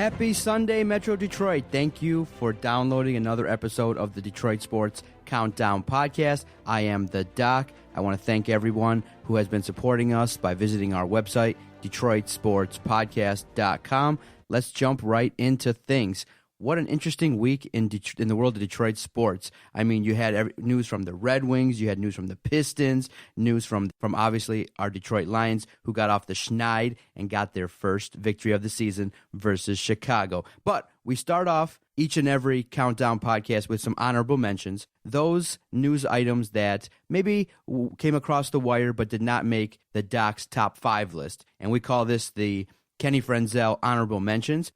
Happy Sunday, Metro Detroit. Thank you for downloading another episode of the Detroit Sports Countdown podcast. I am the Doc. I want to thank everyone who has been supporting us by visiting our website, DetroitSportsPodcast.com. Let's jump right into things. What an interesting week in the world of Detroit sports. I mean, you had news from the Red Wings, you had news from the Pistons, news from obviously our Detroit Lions, who got off the schneid and got their first victory of the season versus Chicago. But we start off each and every Countdown podcast with some honorable mentions, those news items that maybe came across the wire but did not make the Doc's top 5 list. And we call this the Kenny Frenzel honorable mentions.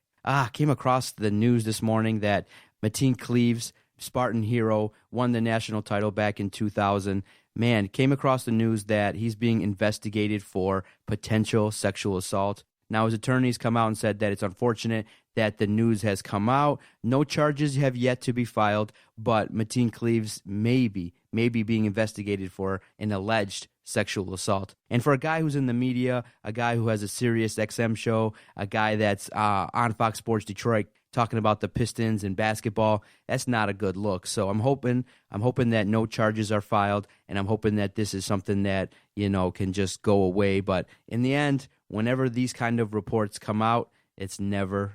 Came across the news this morning that Mateen Cleaves, Spartan hero, won the national title back in 2000. Man, came across the news that he's being investigated for potential sexual assault. Now, his attorneys come out and said that it's unfortunate that the news has come out. No charges have yet to be filed, but Mateen Cleaves may be being investigated for an alleged sexual assault. And for a guy who's in the media, a guy who has a Sirius XM show, a guy that's on Fox Sports Detroit talking about the Pistons and basketball, that's not a good look. So I'm hoping that no charges are filed, and I'm hoping that this is something that, can just go away. But in the end, whenever these kind of reports come out, it's never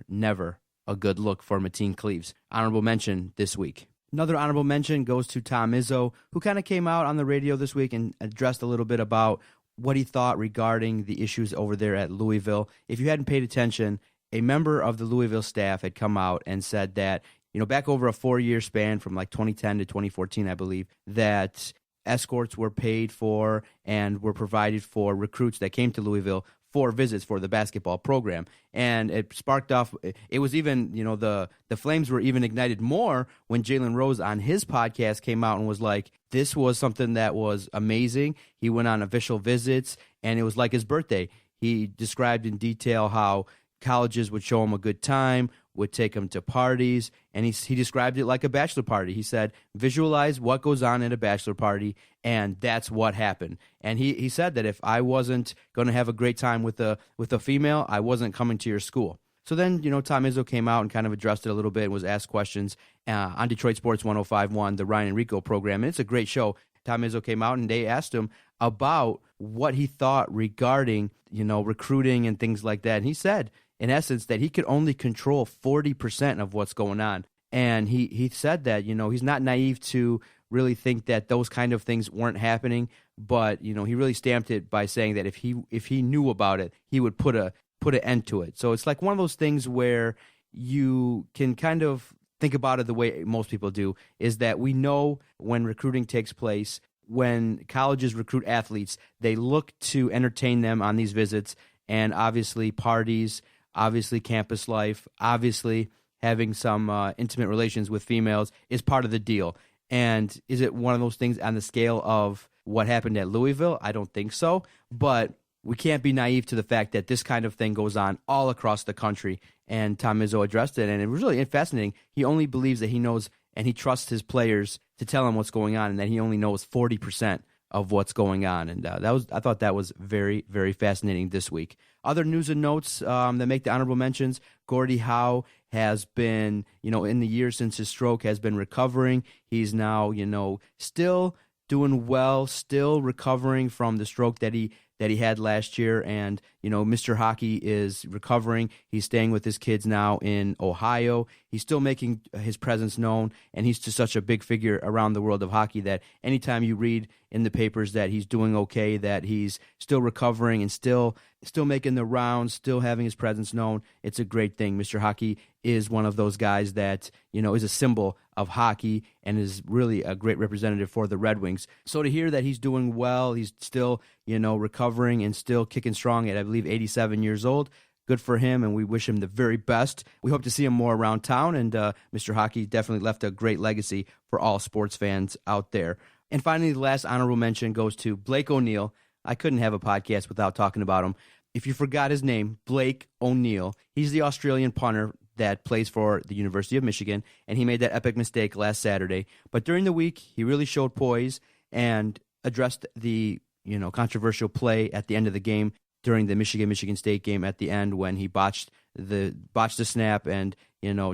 a good look for Mateen Cleaves. Honorable mention this week. Another honorable mention goes to Tom Izzo, who kind of came out on the radio this week and addressed a little bit about what he thought regarding the issues over there at Louisville. If you hadn't paid attention, a member of the Louisville staff had come out and said that, back over a 4-year span from like 2010 to 2014, I believe, that escorts were paid for and were provided for recruits that came to Louisville for visits for the basketball program. And it sparked off, it was even, the flames were even ignited more when Jalen Rose on his podcast came out and was like, this was something that was amazing. He went on official visits, and it was like his birthday. He described in detail how colleges would show him a good time, would take him to parties, and he described it like a bachelor party. He said, visualize what goes on at a bachelor party, and that's what happened. And he said that if I wasn't going to have a great time with a female, I wasn't coming to your school. So then, Tom Izzo came out and kind of addressed it a little bit and was asked questions on Detroit Sports 105.1, the Ryan and Rico program, and it's a great show. Tom Izzo came out and they asked him about what he thought regarding, recruiting and things like that. And he said, in essence, that he could only control 40% of what's going on. And he said that, he's not naive to really think that those kind of things weren't happening, but, he really stamped it by saying that if he knew about it, he would put an end to it. So it's like one of those things where you can kind of think about it the way most people do, is that we know when recruiting takes place, when colleges recruit athletes, they look to entertain them on these visits, and obviously parties, obviously campus life, obviously having some intimate relations with females is part of the deal. And is it one of those things on the scale of what happened at Louisville? I don't think so. But we can't be naive to the fact that this kind of thing goes on all across the country. And Tom Izzo addressed it, and it was really fascinating. He only believes that he knows and he trusts his players to tell him what's going on, and that he only knows 40% of what's going on. And I thought that was very, very fascinating this week. Other news and notes that make the honorable mentions: Gordie Howe has been, in the years since his stroke, has been recovering. He's now, still doing well, still recovering from the stroke that he had last year. And, Mr. Hockey is recovering. He's staying with his kids now in Ohio. He's still making his presence known, and he's just such a big figure around the world of hockey that anytime you read in the papers that he's doing okay, that he's still recovering and still making the rounds, still having his presence known, it's a great thing. Mr. Hockey is one of those guys that, is a symbol of hockey and is really a great representative for the Red Wings. So to hear that he's doing well, he's still, recovering and still kicking strong at, I believe, 87 years old, good for him, and we wish him the very best. We hope to see him more around town, and Mr. Hockey definitely left a great legacy for all sports fans out there. And finally, the last honorable mention goes to Blake O'Neill. I couldn't have a podcast without talking about him. If you forgot his name, Blake O'Neill, he's the Australian punter that plays for the University of Michigan, and he made that epic mistake last Saturday. But during the week, he really showed poise and addressed the controversial play at the end of the game. during the Michigan State game at the end when he botched the snap and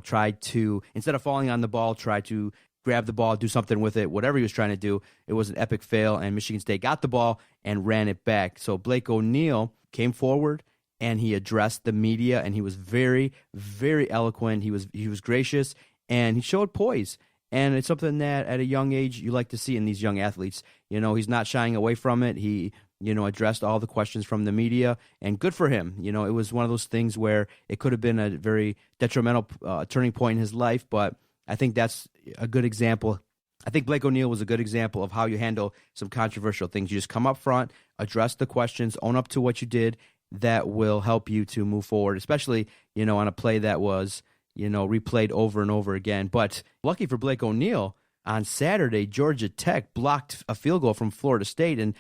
tried to, instead of falling on the ball, try to grab the ball, do something with it, whatever he was trying to do. It was an epic fail, and Michigan State got the ball and ran it back. So Blake O'Neal came forward and he addressed the media, and he was very, very eloquent. He was gracious, and he showed poise. And it's something that at a young age you like to see in these young athletes. He's not shying away from it. He, addressed all the questions from the media, and good for him. It was one of those things where it could have been a very detrimental turning point in his life, but I think that's a good example. I think Blake O'Neal was a good example of how you handle some controversial things. You just come up front, address the questions, own up to what you did. That will help you to move forward, especially, on a play that was, replayed over and over again. But lucky for Blake O'Neal, on Saturday, Georgia Tech blocked a field goal from Florida State, and,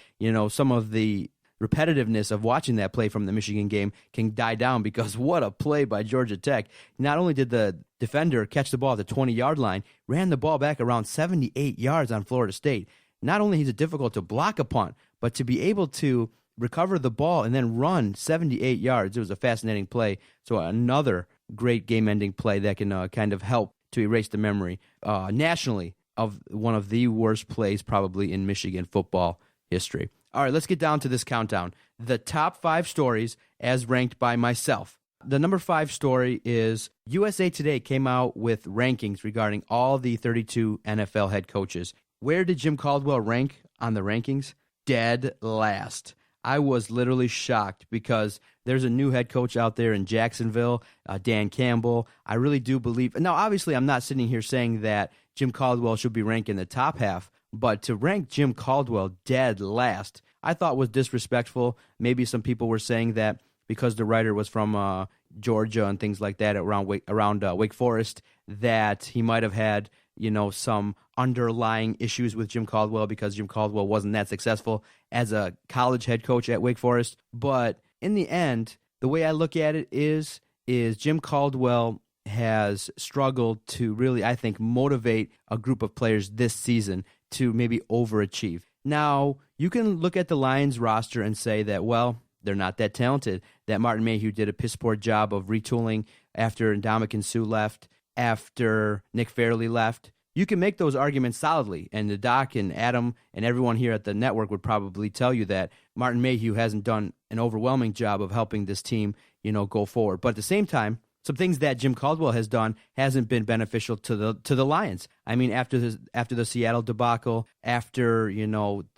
some of the repetitiveness of watching that play from the Michigan game can die down because what a play by Georgia Tech. Not only did the defender catch the ball at the 20-yard line, ran the ball back around 78 yards on Florida State. Not only is it difficult to block a punt, but to be able to recover the ball and then run 78 yards. It was a fascinating play. So another great game-ending play that can kind of help to erase the memory nationally of one of the worst plays probably in Michigan football history. All right, let's get down to this countdown. The top 5 stories as ranked by myself. The number 5 story is USA Today came out with rankings regarding all the 32 NFL head coaches. Where did Jim Caldwell rank on the rankings? Dead last. I was literally shocked because there's a new head coach out there in Jacksonville, Dan Campbell. I really do believe. Now, obviously, I'm not sitting here saying that Jim Caldwell should be ranked in the top half, but to rank Jim Caldwell dead last, I thought was disrespectful. Maybe some people were saying that because the writer was from Georgia and things like that around Wake Forest, that he might have had some underlying issues with Jim Caldwell because Jim Caldwell wasn't that successful as a college head coach at Wake Forest. But in the end, the way I look at it is Jim Caldwell has struggled to really, I think, motivate a group of players this season to maybe overachieve. Now, you can look at the Lions roster and say that, well, they're not that talented, that Martin Mayhew did a piss-poor job of retooling after Ndamukong Suh left, after Nick Fairley left. You can make those arguments solidly, and the doc and Adam and everyone here at the network would probably tell you that Martin Mayhew hasn't done an overwhelming job of helping this team, go forward. But at the same time, some things that Jim Caldwell has done hasn't been beneficial to the Lions. I mean, after the Seattle debacle, after the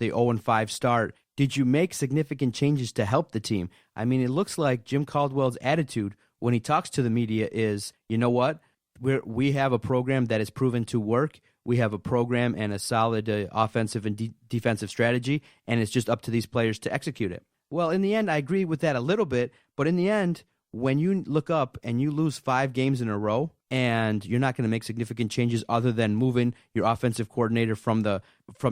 0-5 start, did you make significant changes to help the team? I mean, it looks like Jim Caldwell's attitude when he talks to the media is, you know what? We have a program that is proven to work. We have a program and a solid offensive and defensive strategy, and it's just up to these players to execute it. Well, in the end, I agree with that a little bit, but in the end, when you look up and you lose 5 games in a row and you're not going to make significant changes other than moving your offensive coordinator from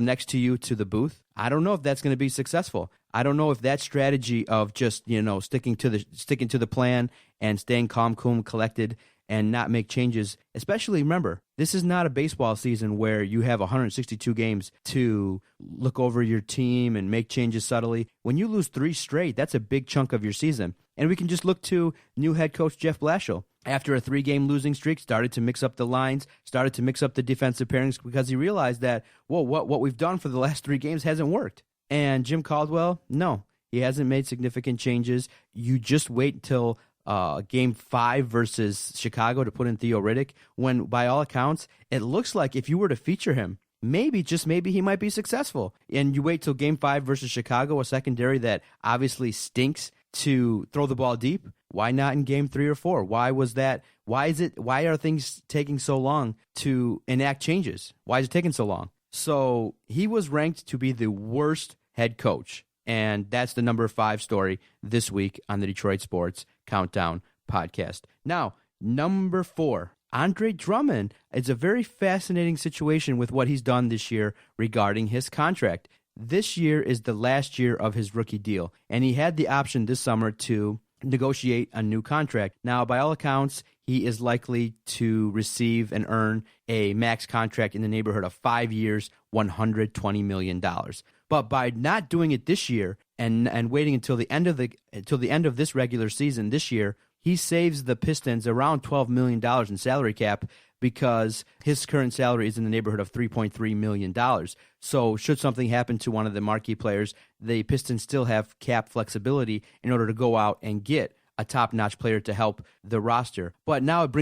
next to you to the booth, I don't know if that's going to be successful. I don't know if that strategy of just, sticking to the plan and staying calm, cool, collected and not make changes, especially remember, this is not a baseball season where you have 162 games to look over your team and make changes subtly. When you lose 3 straight, that's a big chunk of your season. And we can just look to new head coach Jeff Blashill. After a 3-game losing streak, started to mix up the lines, started to mix up the defensive pairings because he realized that, whoa, what we've done for the last 3 games hasn't worked. And Jim Caldwell, no, he hasn't made significant changes. You just wait until Game 5 versus Chicago to put in Theo Riddick, when by all accounts, it looks like if you were to feature him, maybe, just maybe, he might be successful. And you wait till Game 5 versus Chicago, a secondary that obviously stinks to throw the ball deep. Why not in Game 3 or 4? Why was that? Why are things taking so long to enact changes? Why is it taking so long? So he was ranked to be the worst head coach. And that's the number 5 story this week on the Detroit Sports Countdown podcast. Now, number 4, Andre Drummond. It's a very fascinating situation with what he's done this year regarding his contract. This year is the last year of his rookie deal, and he had the option this summer to negotiate a new contract. Now, by all accounts, he is likely to receive and earn a max contract in the neighborhood of 5 years, $120 million. But by not doing it this year and waiting until the end of this regular season this year, he saves the Pistons around $12 million in salary cap because his current salary is in the neighborhood of $3.3 million. So should something happen to one of the marquee players, the Pistons still have cap flexibility in order to go out and get a top-notch player to help the roster. But now it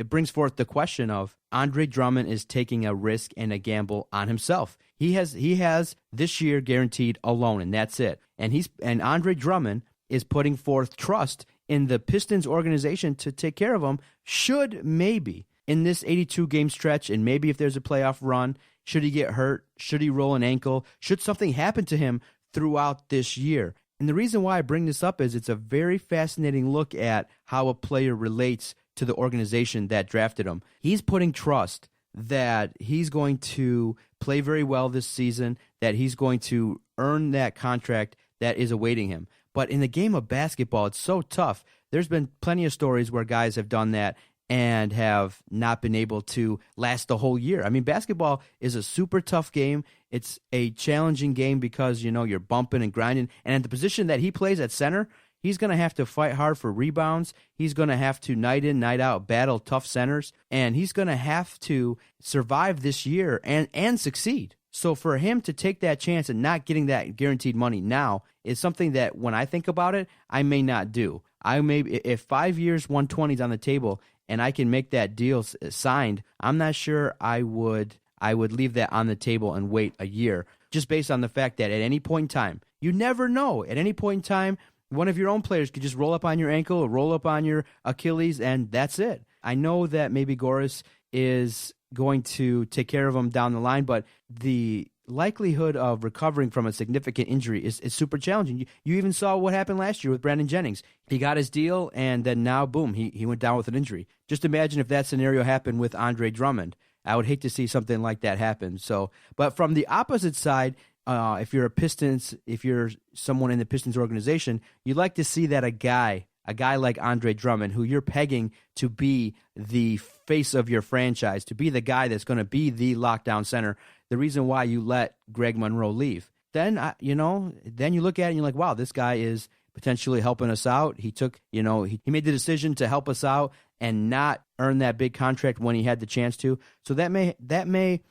brings forth the question of Andre Drummond is taking a risk and a gamble on himself. He has this year guaranteed alone, and that's it. And Andre Drummond is putting forth trust in the Pistons organization to take care of him should maybe in this 82-game stretch, and maybe if there's a playoff run, should he get hurt, should he roll an ankle, should something happen to him throughout this year. And the reason why I bring this up is it's a very fascinating look at how a player relates to the organization that drafted him. He's putting trust that he's going to play very well this season, that he's going to earn that contract that is awaiting him. But in the game of basketball, it's so tough. There's been plenty of stories where guys have done that and have not been able to last the whole year. I mean, basketball is a super tough game. It's a challenging game because, you're bumping and grinding. And at the position that he plays at center, he's going to have to fight hard for rebounds. He's going to have to night in, night out battle tough centers. And he's going to have to survive this year and succeed. So for him to take that chance and not getting that guaranteed money now is something that when I think about it, I may not do. If 5 years, 120 is on the table and I can make that deal signed, I'm not sure I would leave that on the table and wait a year, just based on the fact that at any point in time, you never know. At any point in time, one of your own players could just roll up on your ankle or roll up on your Achilles, and that's it. I know that maybe Goris is going to take care of him down the line, but the likelihood of recovering from a significant injury is super challenging. You even saw what happened last year with Brandon Jennings. He got his deal, and then now, boom, he went down with an injury. Just imagine if that scenario happened with Andre Drummond. I would hate to see something like that happen. So, but from the opposite side, if you're someone in the Pistons organization, you'd like to see that a guy like Andre Drummond, who you're pegging to be the face of your franchise, to be the guy that's going to be the lockdown center, the reason why you let Greg Monroe leave. Then, then you look at it and you're like, wow, this guy is potentially helping us out. He took, he made the decision to help us out and not earn that big contract when he had the chance to. So that may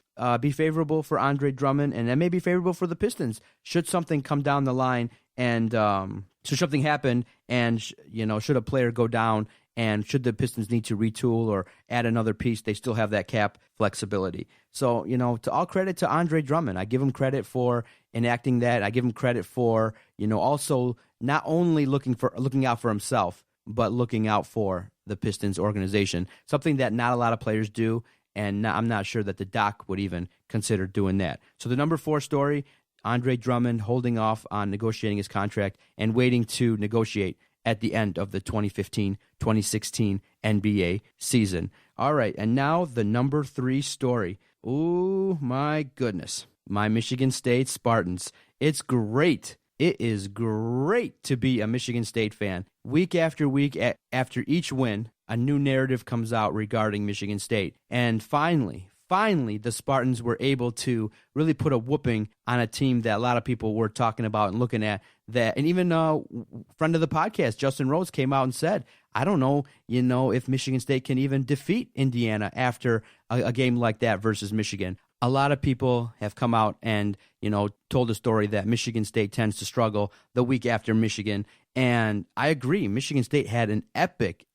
be favorable for Andre Drummond, and that may be favorable for the Pistons should something come down the line and should something happen and should a player go down and should the Pistons need to retool or add another piece, they still have that cap flexibility. So, to all credit to Andre Drummond, I give him credit for enacting that. I give him credit for, also not only looking out for himself, but looking out for the Pistons organization, something that not a lot of players do, and I'm not sure that the doc would even consider doing that. So the number 4 story, Andre Drummond holding off on negotiating his contract and waiting to negotiate at the end of the 2015-2016 NBA season. All right, and now the number 3 story. Oh, my goodness. My Michigan State Spartans. It's great. It is great to be a Michigan State fan. Week after week, after each win, a new narrative comes out regarding Michigan State. And finally, the Spartans were able to really put a whooping on a team that a lot of people were talking about and looking at. That, and even a friend of the podcast, Justin Rhodes, came out and said, I don't know, if Michigan State can even defeat Indiana after a game like that versus Michigan. A lot of people have come out and, told the story that Michigan State tends to struggle the week after Michigan. And I agree. Michigan State had an epic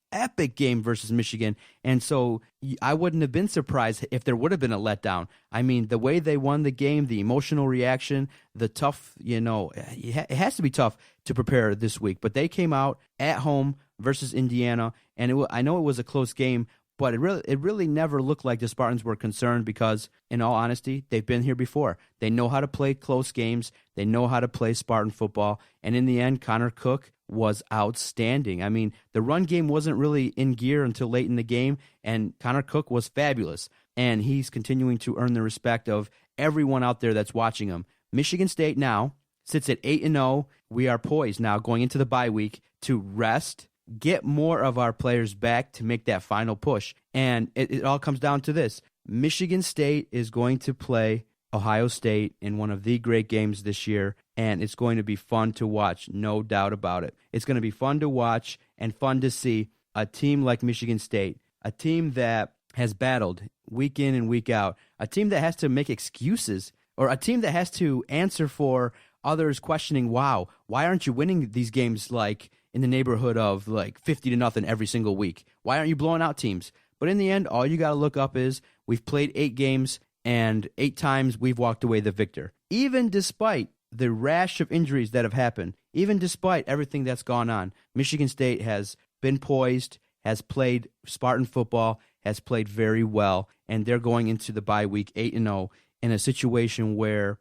game versus Michigan. And so I wouldn't have been surprised if there would have been a letdown. I mean, the way they won the game, the emotional reaction, the tough, it has to be tough to prepare this week. But they came out at home versus Indiana. And I know it was a close game, but it really never looked like the Spartans were concerned because, in all honesty, they've been here before. They know how to play close games. They know how to play Spartan football. And in the end, Connor Cook was outstanding. I mean, the run game wasn't really in gear until late in the game, and Connor Cook was fabulous. And he's continuing to earn the respect of everyone out there that's watching him. Michigan State now sits at 8-0. We are poised now going into the bye week to rest get more of our players back to make that final push. And it all comes down to this. Michigan State is going to play Ohio State in one of the great games this year, and it's going to be fun to watch, no doubt about it. It's going to be fun to watch and fun to see a team like Michigan State, a team that has battled week in and week out, a team that has to make excuses, or a team that has to answer for others questioning, wow, why aren't you winning these games like in the neighborhood of like 50-0 every single week? Why aren't you blowing out teams? But in the end, all you got to look up is we've played 8 games, and 8 times we've walked away the victor. Even despite the rash of injuries that have happened, even despite everything that's gone on, Michigan State has been poised, has played Spartan football, has played very well, and they're going into the bye week 8-0 in a situation where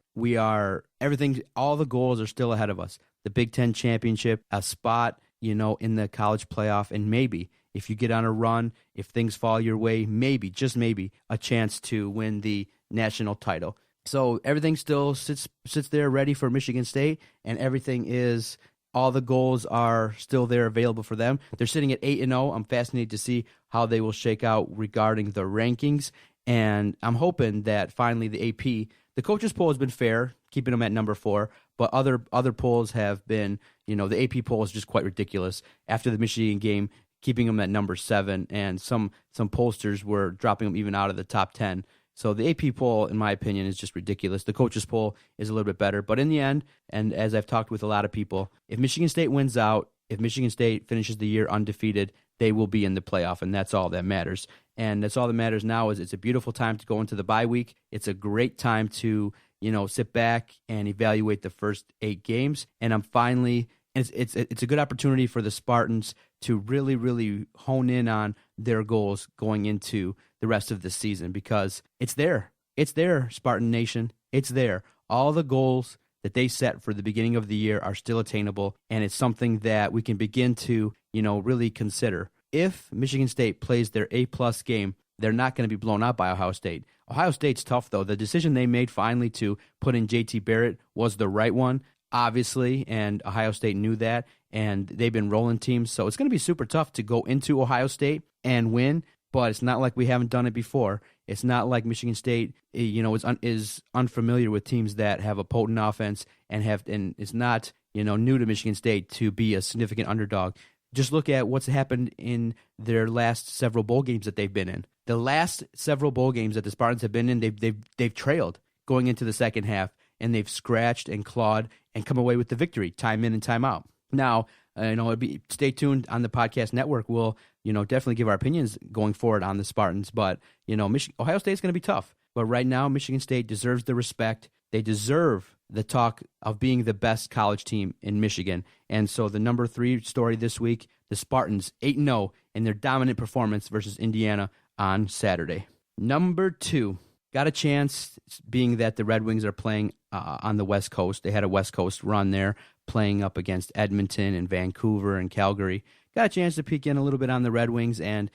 all the goals are still ahead of us. The Big Ten championship, a spot, in the college playoff, and maybe, if you get on a run, if things fall your way, maybe, just maybe, a chance to win the national title. So everything still sits there ready for Michigan State, and all the goals are still there available for them. They're sitting at 8-0. I'm fascinated to see how they will shake out regarding the rankings, and I'm hoping that finally the the coaches poll has been fair, keeping them at number 4, but other polls have been, the AP poll is just quite ridiculous. After the Michigan game, keeping them at number 7, and some pollsters were dropping them even out of the top 10. So the AP poll, in my opinion, is just ridiculous. The coaches poll is a little bit better. But in the end, and as I've talked with a lot of people, if Michigan State wins out, if Michigan State finishes the year undefeated, they will be in the playoff, and that's all that matters. And that's all that matters now. Is it's a beautiful time to go into the bye week. It's a great time to, sit back and evaluate the first 8 games. And it's a good opportunity for the Spartans to really, really hone in on their goals going into the rest of the season, because it's there. It's there, Spartan Nation. It's there. All the goals that they set for the beginning of the year are still attainable, and it's something that we can begin to, really consider. If Michigan State plays their A-plus game, they're not going to be blown out by Ohio State. Ohio State's tough, though. The decision they made finally to put in J.T. Barrett was the right one, obviously, and Ohio State knew that, and they've been rolling teams. So it's going to be super tough to go into Ohio State and win, but it's not like we haven't done it before. It's not like Michigan State, is unfamiliar with teams that have a potent offense and it's not, new to Michigan State to be a significant underdog. Just look at what's happened in their last several bowl games that they've been in. The last several bowl games that the Spartans have been in, they've trailed going into the second half, and they've scratched and clawed and come away with the victory, time in and time out. Now, stay tuned on the podcast network. We'll, definitely give our opinions going forward on the Spartans. But, Ohio State's going to be tough. But right now, Michigan State deserves the respect. They deserve the talk of being the best college team in Michigan. And so the number 3 story this week, the Spartans 8-0 in their dominant performance versus Indiana on Saturday. Number 2, got a chance, being that the Red Wings are playing on the West Coast. They had a West Coast run there, playing up against Edmonton and Vancouver and Calgary. Got a chance to peek in a little bit on the Red Wings, and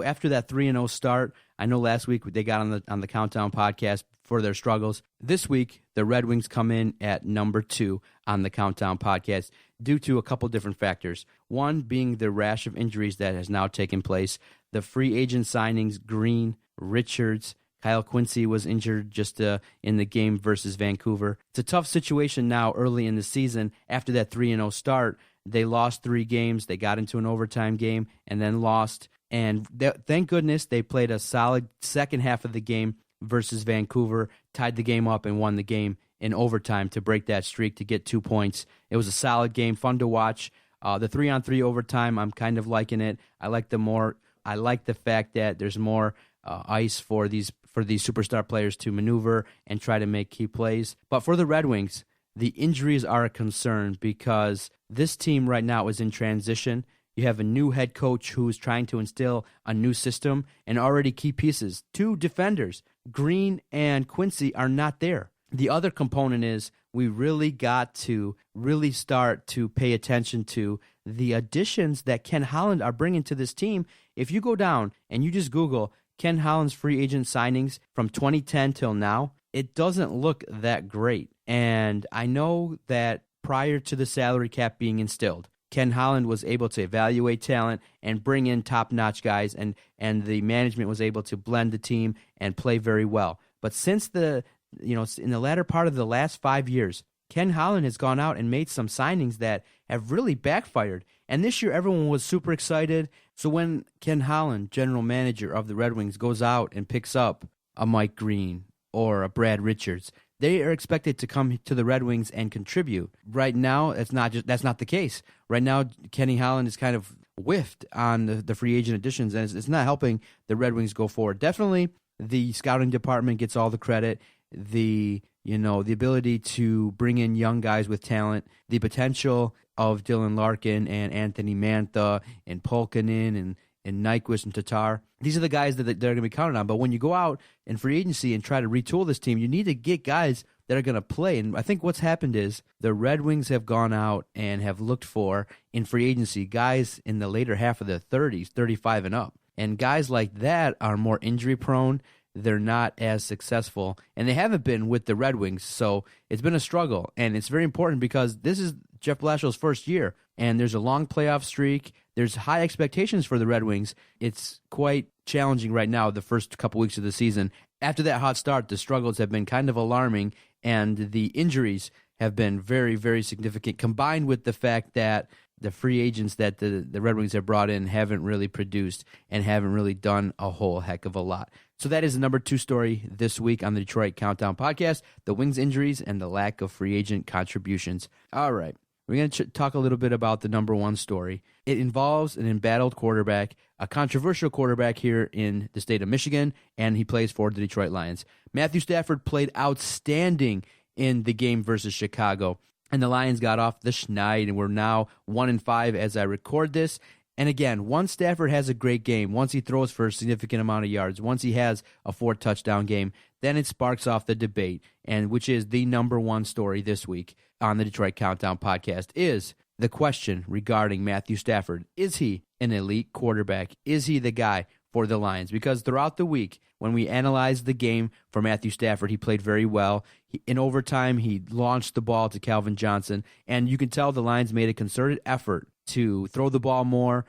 after that 3-0 start, I know last week they got on the Countdown podcast for their struggles. This week, the Red Wings come in at number 2 on the Countdown podcast due to a couple different factors. One being the rash of injuries that has now taken place. The free agent signings, Green, Richards, Kyle Quincy was injured just in the game versus Vancouver. It's a tough situation now early in the season. After that 3-0 start, they lost 3 games. They got into an overtime game and then lost. And thank goodness they played a solid second half of the game versus Vancouver, tied the game up and won the game in overtime to break that streak to get 2 points. It was a solid game, fun to watch. The 3-on-3 overtime, I'm kind of liking it. I like the fact that there's more ice for these superstar players to maneuver and try to make key plays. But for the Red Wings, the injuries are a concern because this team right now is in transition. You have a new head coach who's trying to instill a new system, and already key pieces, 2 defenders, Green and Quincy, are not there. The other component is we really got to really start to pay attention to the additions that Ken Holland are bringing to this team. If you go down and you just Google Ken Holland's free agent signings from 2010 till now, it doesn't look that great. And I know that prior to the salary cap being instilled, Ken Holland was able to evaluate talent and bring in top-notch guys, and the management was able to blend the team and play very well. But since in the latter part of the last 5 years, Ken Holland has gone out and made some signings that have really backfired. And this year, everyone was super excited. So when Ken Holland, general manager of the Red Wings, goes out and picks up a Mike Green or a Brad Richards, they are expected to come to the Red Wings and contribute. Right now, that's not the case. Right now, Kenny Holland is kind of whiffed on the free agent additions, and it's not helping the Red Wings go forward. Definitely, the scouting department gets all the credit. The ability to bring in young guys with talent, the potential of Dylan Larkin and Anthony Mantha and Polkanen and Nyquist and Tatar. These are the guys that they're going to be counted on. But when you go out in free agency and try to retool this team, you need to get guys that are going to play. And I think what's happened is the Red Wings have gone out and have looked for, in free agency, guys in the later half of their 30s, 35 and up. And guys like that are more injury prone. They're not as successful, and they haven't been with the Red Wings, so it's been a struggle, and it's very important because this is Jeff Blashill's first year, and there's a long playoff streak. There's high expectations for the Red Wings. It's quite challenging right now, the first couple weeks of the season. After that hot start, the struggles have been kind of alarming, and the injuries have been very, very significant, combined with the fact that the free agents that the Red Wings have brought in haven't really produced and haven't really done a whole heck of a lot. So that is the number 2 story this week on the Detroit Countdown podcast, the Wings injuries and the lack of free agent contributions. All right, we're going to talk a little bit about the number 1 story. It involves an embattled quarterback, a controversial quarterback here in the state of Michigan, and he plays for the Detroit Lions. Matthew Stafford played outstanding in the game versus Chicago, and the Lions got off the schneid, and we're now 1-5 as I record this. And again, once Stafford has a great game, once he throws for a significant amount of yards, once he has a 4-touchdown game, then it sparks off the debate, and which is the number 1 story this week on the Detroit Countdown podcast, is the question regarding Matthew Stafford. Is he an elite quarterback? Is he the guy for the Lions? Because throughout the week, when we analyzed the game for Matthew Stafford, he played very well. In overtime, he launched the ball to Calvin Johnson, and you can tell the Lions made a concerted effort to throw the ball more,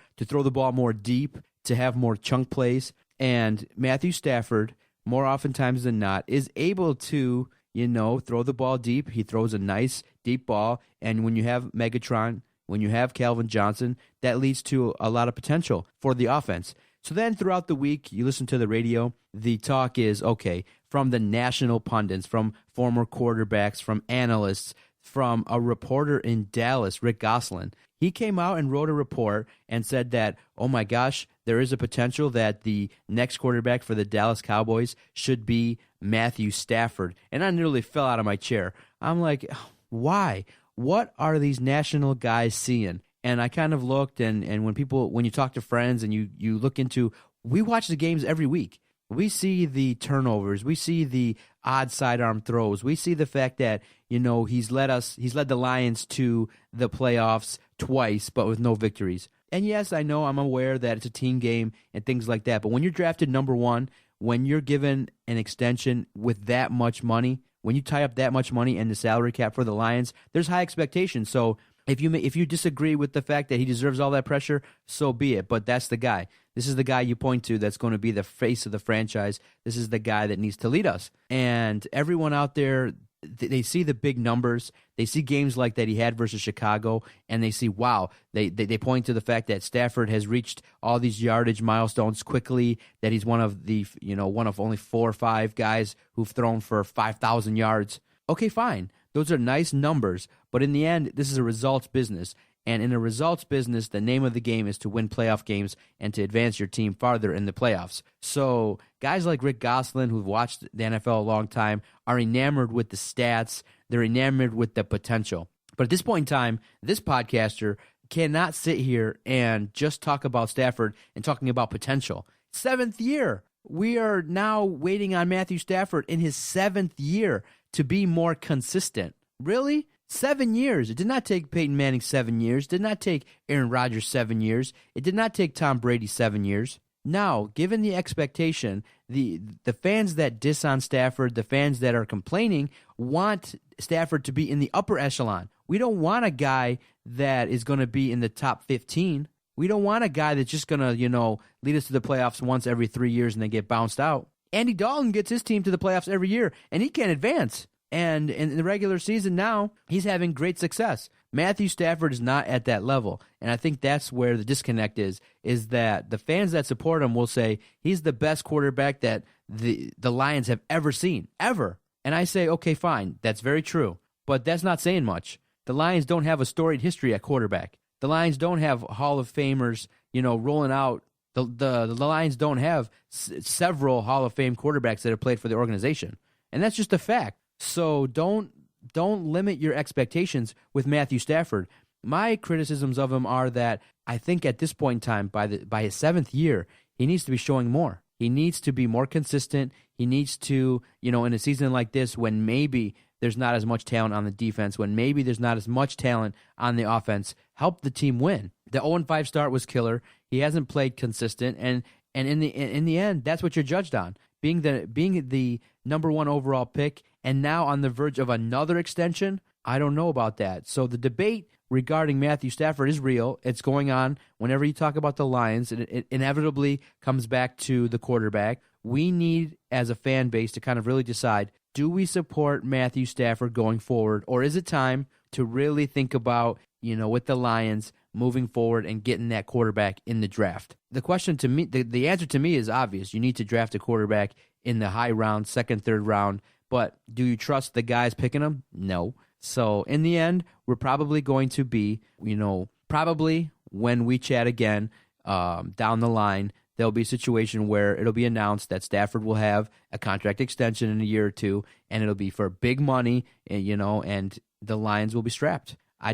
deep, to have more chunk plays. And Matthew Stafford, more oftentimes than not, is able to, throw the ball deep. He throws a nice deep ball. And when you have Megatron, when you have Calvin Johnson, that leads to a lot of potential for the offense. So then throughout the week, you listen to the radio, the talk is, okay, from the national pundits, from former quarterbacks, from analysts, from a reporter in Dallas, Rick Gosselin. He came out and wrote a report and said that, oh my gosh, there is a potential that the next quarterback for the Dallas Cowboys should be Matthew Stafford. And I nearly fell out of my chair. I'm like, why? What are these national guys seeing? And I kind of looked, and when you talk to friends and you look into, we watch the games every week. We see the turnovers. We see the odd sidearm throws. We see the fact that, he's led the Lions to the playoffs twice, but with no victories. And yes, I know, I'm aware that it's a team game and things like that. But when you're drafted number 1, when you're given an extension with that much money, when you tie up that much money in the salary cap for the Lions, there's high expectations. So if you disagree with the fact that he deserves all that pressure, so be it. But that's the guy. This is the guy you point to that's going to be the face of the franchise. This is the guy that needs to lead us. And everyone out there, they see the big numbers. They see games like that he had versus Chicago, and they see, wow, they point to the fact that Stafford has reached all these yardage milestones quickly, that he's one of only 4 or 5 guys who've thrown for 5,000 yards. Okay, fine. Those are nice numbers, but in the end, this is a results business. And in a results business, the name of the game is to win playoff games and to advance your team farther in the playoffs. So guys like Rick Gosselin, who've watched the NFL a long time, are enamored with the stats. They're enamored with the potential. But at this point in time, this podcaster cannot sit here and just talk about Stafford and talking about potential. 7th year. We are now waiting on Matthew Stafford in his 7th year to be more consistent. Really? 7 years. It did not take Peyton Manning 7 years. It did not take Aaron Rodgers 7 years. It did not take Tom Brady 7 years. Now, given the expectation, the fans that diss on Stafford, the fans that are complaining, want Stafford to be in the upper echelon. We don't want a guy that is going to be in the top 15. We don't want a guy that's just going to, lead us to the playoffs once every 3 years and then get bounced out. Andy Dalton gets his team to the playoffs every year, and he can't advance. And in the regular season now, he's having great success. Matthew Stafford is not at that level, and I think that's where the disconnect is that the fans that support him will say he's the best quarterback that the Lions have ever seen, ever. And I say, okay, fine, that's very true, but that's not saying much. The Lions don't have a storied history at quarterback. The Lions don't have Hall of Famers, rolling out. The Lions don't have several Hall of Fame quarterbacks that have played for the organization, and that's just a fact. So don't limit your expectations with Matthew Stafford. My criticisms of him are that I think at this point in time, by his 7th year, he needs to be showing more. He needs to be more consistent. He needs to, in a season like this when maybe there's not as much talent on the defense, when maybe there's not as much talent on the offense, help the team win. The 0-5 start was killer. He hasn't played consistent, and in the end, that's what you're judged on. Being the number 1 overall pick and now on the verge of another extension, I don't know about that. So the debate regarding Matthew Stafford is real. It's going on whenever you talk about the Lions. It inevitably comes back to the quarterback. We need, as a fan base, to kind of really decide, do we support Matthew Stafford going forward, or is it time to really think about, with the Lions moving forward and getting that quarterback in the draft? The question to me, the answer to me is obvious. You need to draft a quarterback in the high round, 2nd, 3rd round. But do you trust the guys picking them? No. So in the end, we're probably going to be, probably when we chat again down the line, there'll be a situation where it'll be announced that Stafford will have a contract extension in a year or two, and it'll be for big money, and the Lions will be strapped. I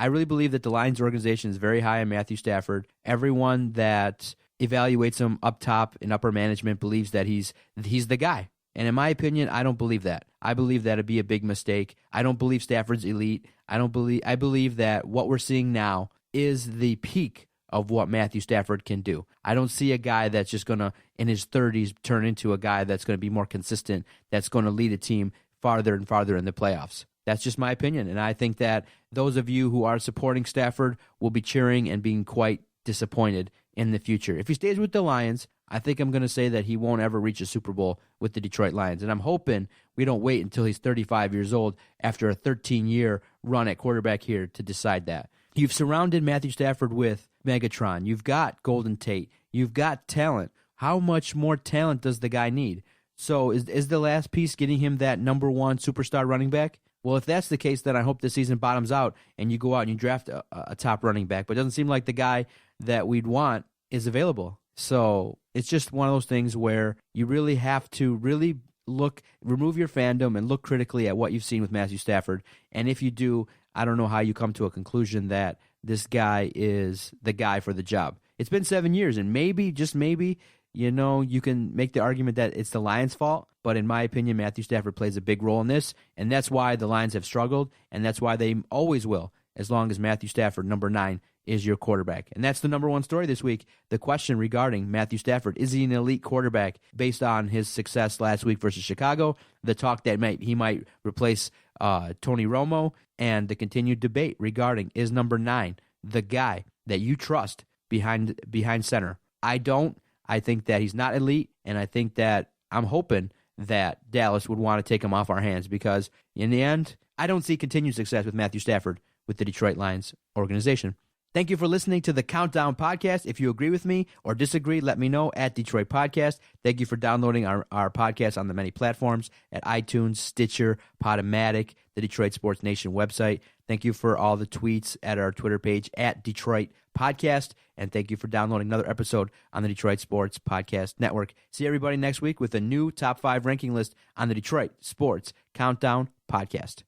really believe that the Lions organization is very high on Matthew Stafford. Everyone that evaluates him up top in upper management believes that he's the guy. And in my opinion, I don't believe that. I believe that it'd be a big mistake. I don't believe Stafford's elite. I believe that what we're seeing now is the peak of what Matthew Stafford can do. I don't see a guy that's just going to, in his 30s, turn into a guy that's going to be more consistent, that's going to lead a team farther and farther in the playoffs. That's just my opinion. And I think that those of you who are supporting Stafford will be cheering and being quite disappointed in the future. If he stays with the Lions, I think I'm going to say that he won't ever reach a Super Bowl with the Detroit Lions. And I'm hoping we don't wait until he's 35 years old after a 13-year run at quarterback here to decide that. You've surrounded Matthew Stafford with Megatron. You've got Golden Tate. You've got talent. How much more talent does the guy need? So is the last piece getting him that number 1 superstar running back? Well, if that's the case, then I hope the season bottoms out and you go out and you draft a top running back. But it doesn't seem like the guy that we'd want is available. So it's just one of those things where you really have to remove your fandom and look critically at what you've seen with Matthew Stafford. And if you do, I don't know how you come to a conclusion that this guy is the guy for the job. It's been 7 years, and maybe, just maybe, you can make the argument that it's the Lions' fault. But in my opinion, Matthew Stafford plays a big role in this, and that's why the Lions have struggled, and that's why they always will, as long as Matthew Stafford, number 9, is your quarterback. And that's the number 1 story this week. The question regarding Matthew Stafford. Is he an elite quarterback based on his success last week versus Chicago? The talk that he might replace Tony Romo, and the continued debate regarding, is number 9 the guy that you trust behind center? I don't. I think that he's not elite, and I think that I'm hoping that Dallas would want to take him off our hands, because in the end, I don't see continued success with Matthew Stafford with the Detroit Lions organization. Thank you for listening to the Countdown Podcast. If you agree with me or disagree, let me know at Detroit Podcast. Thank you for downloading our podcast on the many platforms at iTunes, Stitcher, Podomatic, the Detroit Sports Nation website. Thank you for all the tweets at our Twitter page at Detroit Podcast. And thank you for downloading another episode on the Detroit Sports Podcast Network. See everybody next week with a new top 5 ranking list on the Detroit Sports Countdown Podcast.